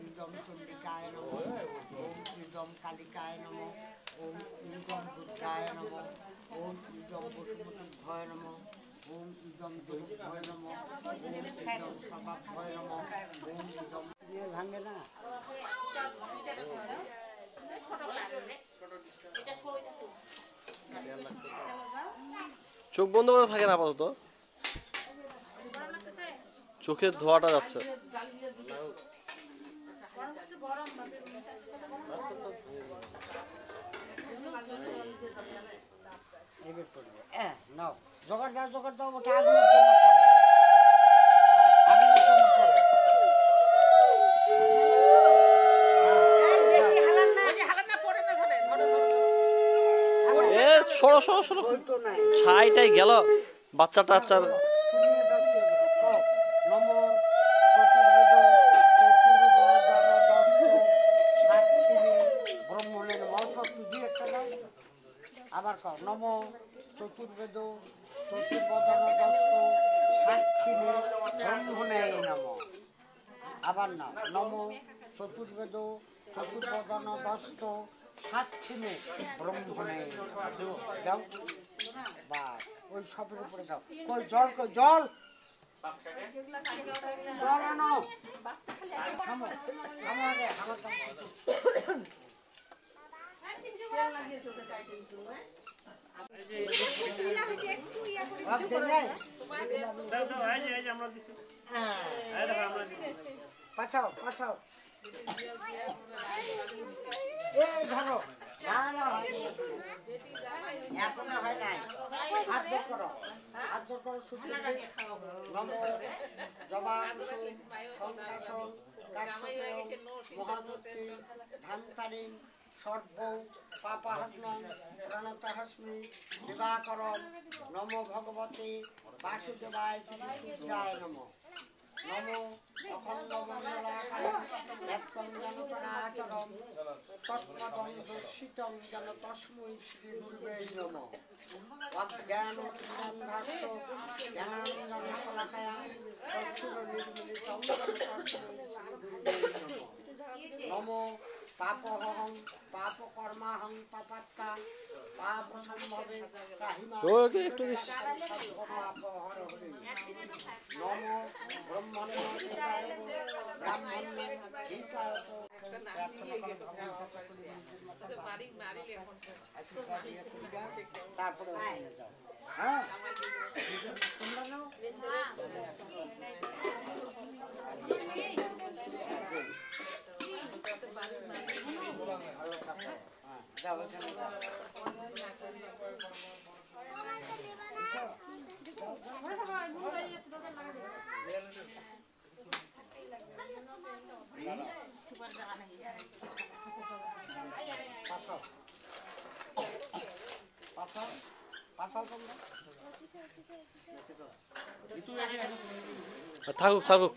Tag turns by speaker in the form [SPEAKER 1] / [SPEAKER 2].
[SPEAKER 1] ইদম চণ্ডিকায় নমঃ ওম ইদম কালিকায় নমঃ ওম ইদম দুর্গায় নমঃ ওম ইদম বসুমতীভ্যয় নমঃ ওম ইদম দেবীভ্যয় নমঃ ওম ইদম সভাভ্যয় নমঃ ওম ইদম ভাঙে না
[SPEAKER 2] চোখ বন্ধ করে থাকে না আপাতত, চোখের ধোঁয়াটা যাচ্ছে।
[SPEAKER 1] জোগাড় দাও জোগাড় দাও ওটা আগুনের জন্য পড়ে আগুনের জন্য পড়ে
[SPEAKER 2] সরো সরো সরো, ছাইটাই গেল বাচ্চা টাচ্চার।
[SPEAKER 1] আবার কর নম চতুর্বেদ চতুর্বদন দস্ত সাক্ষিণে ব্রহ্মণে নম। আবার না নম চতুর্বেদ চতুর্বদন দস্ত সাক্ষিণে ব্রহ্মণে যাও বা ওই সবের উপরে যাও। কই জল কই জল জল আনো থামো থামো আগে আমার পাঠাও পাঠাও এই ধরো এখনো হয় নাই হাত জোর করো হাত জোর করো শুধু নম জবা সংকাশন মহামূর্তি ধান্তারিণ সর্ব পাপাহগ্নম প্রণতহস্মি দিবাকরম নম ভগবতে বাসুদেবায় শ্রীসূর্যায় নম। নম অখণ্ড মণ্ডলাকারম যৎকঞ্জনতনাচরম তৎপদং দর্শিতং যেন তস্मै শ্রী গুরুবে নমঃ। অজ্ঞানতিমিরান্ধস্য জ্ঞানাঞ্জনশলাকয়া চক্ষুর্নির্মলিতং যেন তস্मै শ্রী গুরুবে নমঃ। নম পাপহং পাপকর্মাহং পাপাত্মা পাপ সম্ভবে কাহিমা নম ব্রহ্মণ্য ব্রাহ্মণ্য হিতায় তারপরে হ্যাঁ তোমরা নাও
[SPEAKER 2] থাকুক থাকুক।